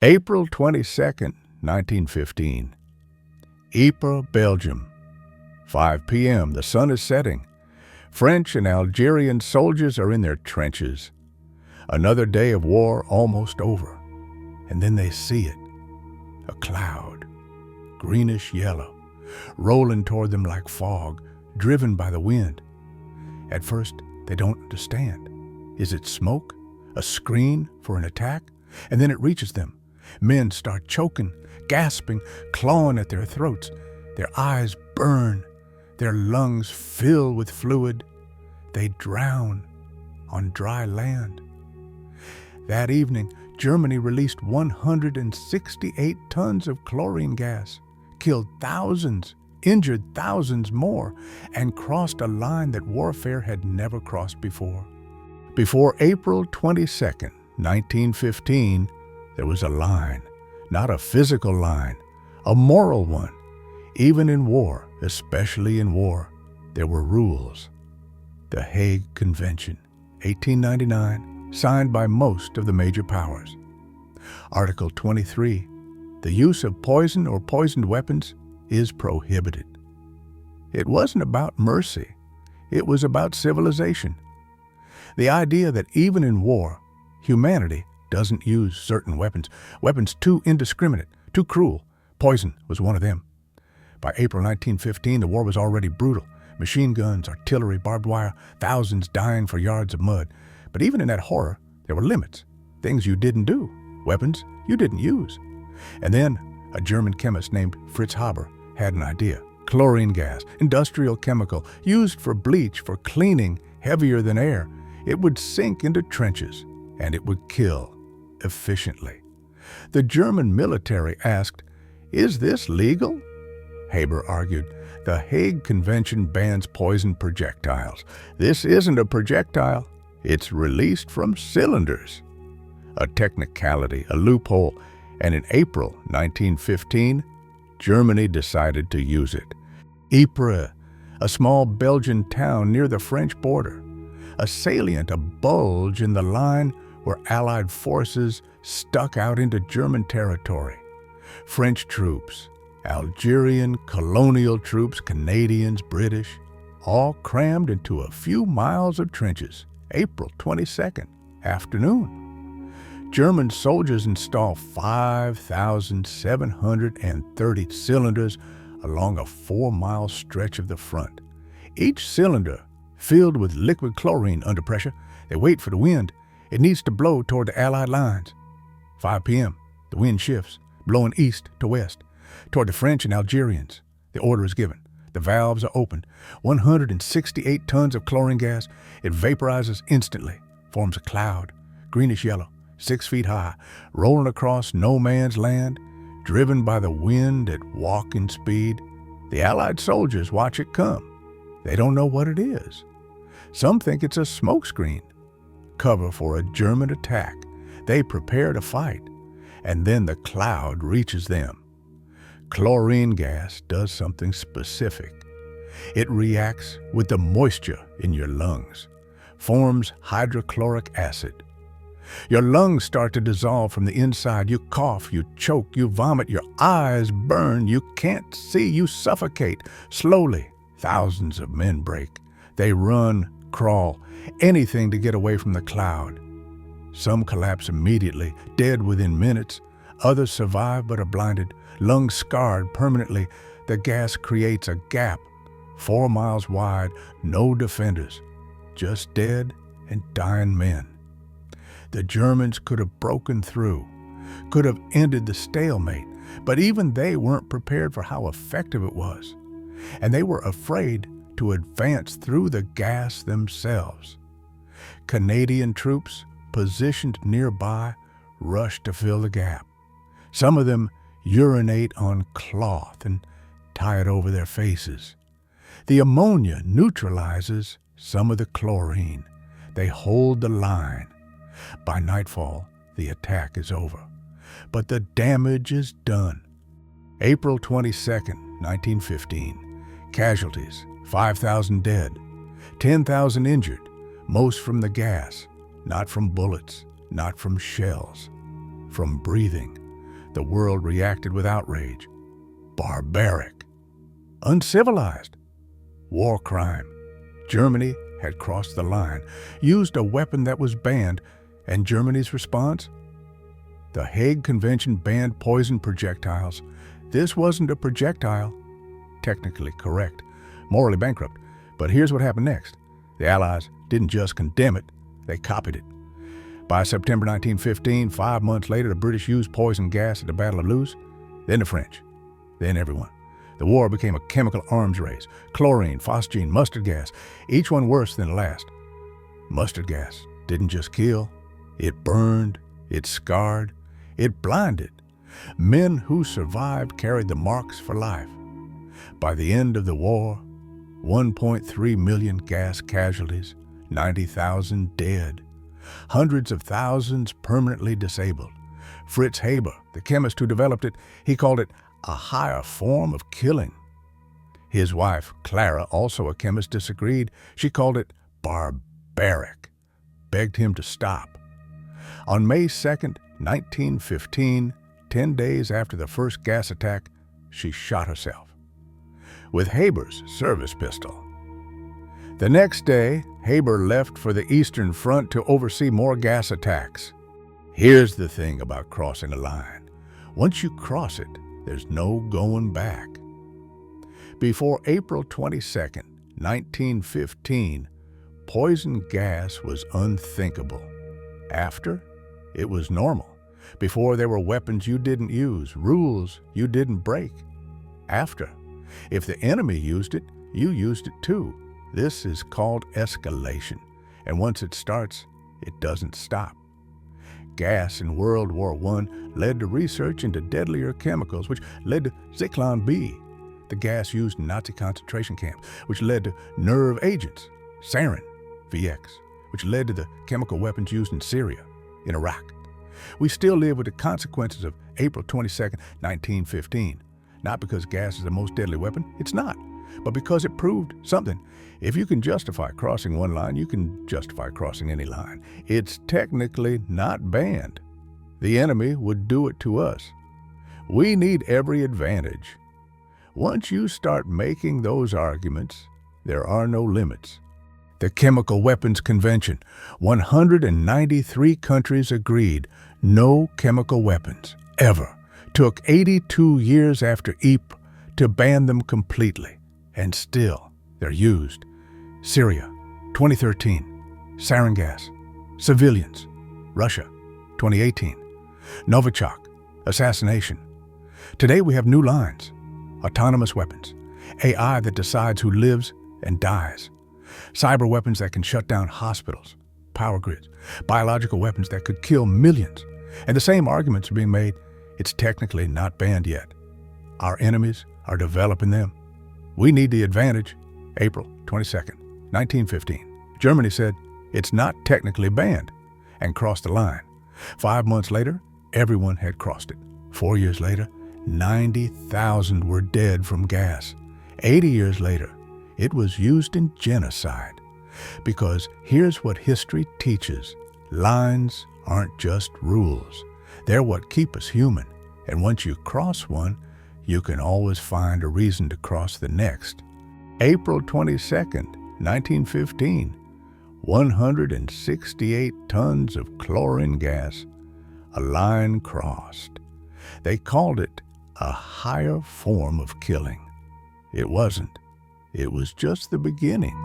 April 22nd, 1915. Ypres, Belgium. 5 p.m. The sun is setting. French and Algerian soldiers are in their trenches. Another day of war almost over. And then they see it. A cloud, greenish yellow, rolling toward them like fog, driven by the wind. At first, they don't understand. Is it smoke? A screen for an attack? And then it reaches them. Men start choking, gasping, clawing at their throats. Their eyes burn. Their lungs fill with fluid. They drown on dry land. That evening, Germany released 168 tons of chlorine gas, killed thousands, injured thousands more, and crossed a line that warfare had never crossed before. Before April 22nd, 1915, there was a line, not a physical line, a moral one. Even in war, especially in war, there were rules. The Hague Convention, 1899, signed by most of the major powers. Article 23, the use of poison or poisoned weapons is prohibited. It wasn't about mercy. It was about civilization. The idea that even in war, humanity doesn't use certain weapons too indiscriminate, too cruel. Poison was one of them. By April 1915, the war was already brutal. Machine guns, artillery, barbed wire, thousands dying for yards of mud. But even in that horror, there were limits. Things you didn't do, weapons you didn't use. And then a German chemist named Fritz Haber had an idea. Chlorine gas, industrial chemical, used for bleach, for cleaning, heavier than air. It would sink into trenches, and it would kill efficiently. The German military asked, "Is this legal?" Haber argued, "The Hague Convention bans poison projectiles. This isn't a projectile. It's released from cylinders." A technicality, a loophole, and in April 1915, Germany decided to use it. Ypres, a small Belgian town near the French border. A salient, a bulge in the line where Allied forces stuck out into German territory. French troops, Algerian colonial troops, Canadians, British, all crammed into a few miles of trenches. April 22nd, afternoon. German soldiers install 5,730 cylinders along a 4-mile stretch of the front. Each cylinder filled with liquid chlorine under pressure. They wait for the wind. It needs to blow toward the Allied lines. 5 p.m., the wind shifts, blowing east to west, toward the French and Algerians. The order is given. The valves are opened. 168 tons of chlorine gas. It vaporizes instantly, forms a cloud, greenish yellow, 6 feet high, rolling across no man's land, driven by the wind at walking speed. The Allied soldiers watch it come. They don't know what it is. Some think it's a smokescreen, cover for a German attack. They prepare to fight, and then the cloud reaches them. Chlorine gas does something specific. It reacts with the moisture in your lungs, forms hydrochloric acid. Your lungs start to dissolve from the inside. You cough, you choke, you vomit, your eyes burn, you can't see, you suffocate. Slowly, thousands of men break. They run, crawl, anything to get away from the cloud. Some collapse immediately, dead within minutes. Others survive but are blinded, lungs scarred permanently. The gas creates a gap, 4 miles wide, no defenders, just dead and dying men. The Germans could have broken through, could have ended the stalemate, but even they weren't prepared for how effective it was. And they were afraid to advance through the gas themselves. Canadian troops positioned nearby rushed to fill the gap. Some of them urinate on cloth and tie it over their faces. The ammonia neutralizes some of the chlorine. They hold the line. By nightfall, the attack is over, but the damage is done. April 22nd, 1915. Casualties, 5,000 dead, 10,000 injured, most from the gas, not from bullets, not from shells, from breathing. The world reacted with outrage. Barbaric. Uncivilized. War crime. Germany had crossed the line, used a weapon that was banned, and Germany's response? The Hague Convention banned poison projectiles. This wasn't a projectile. Technically correct. Morally bankrupt. But here's what happened next. The Allies didn't just condemn it, they copied it. By September 1915, 5 months later, the British used poison gas at the Battle of Loos, then the French, then everyone. The war became a chemical arms race. Chlorine, phosgene, mustard gas, each one worse than the last. Mustard gas didn't just kill, it burned, it scarred, it blinded. Men who survived carried the marks for life. By the end of the war, 1.3 million gas casualties, 90,000 dead, hundreds of thousands permanently disabled. Fritz Haber, the chemist who developed it, he called it a higher form of killing. His wife, Clara, also a chemist, disagreed. She called it barbaric, begged him to stop. On May 2nd, 1915, 10 days after the first gas attack, she shot herself with Haber's service pistol. The next day, Haber left for the Eastern Front to oversee more gas attacks. Here's the thing about crossing a line. Once you cross it, there's no going back. Before April 22nd, 1915, poison gas was unthinkable. After, it was normal. Before, there were weapons you didn't use, rules you didn't break. After, if the enemy used it, you used it too. This is called escalation, and once it starts, it doesn't stop. Gas in World War I led to research into deadlier chemicals, which led to Zyklon B, the gas used in Nazi concentration camps, which led to nerve agents, sarin, VX, which led to the chemical weapons used in Syria, in Iraq. We still live with the consequences of April 22nd, 1915. Not because gas is the most deadly weapon, it's not, but because it proved something. If you can justify crossing one line, you can justify crossing any line. It's technically not banned. The enemy would do it to us. We need every advantage. Once you start making those arguments, there are no limits. The Chemical Weapons Convention, 193 countries agreed, no chemical weapons, ever. Took 82 years after Ypres to ban them completely, and still they're used. Syria, 2013. Sarin gas. Civilians. Russia, 2018. Novichok, assassination. Today we have new lines. Autonomous weapons. AI that decides who lives and dies. Cyber weapons that can shut down hospitals, power grids. Biological weapons that could kill millions. And the same arguments are being made. It's technically not banned yet. Our enemies are developing them. We need the advantage. April 22nd, 1915. Germany said it's not technically banned and crossed the line. 5 months later, everyone had crossed it. 4 years later, 90,000 were dead from gas. 80 years later, it was used in genocide. Because here's what history teaches. Lines aren't just rules. They're what keep us human, and once you cross one, you can always find a reason to cross the next. April 22nd, 1915, 168 tons of chlorine gas, a line crossed. They called it a higher form of killing. It wasn't. It was just the beginning.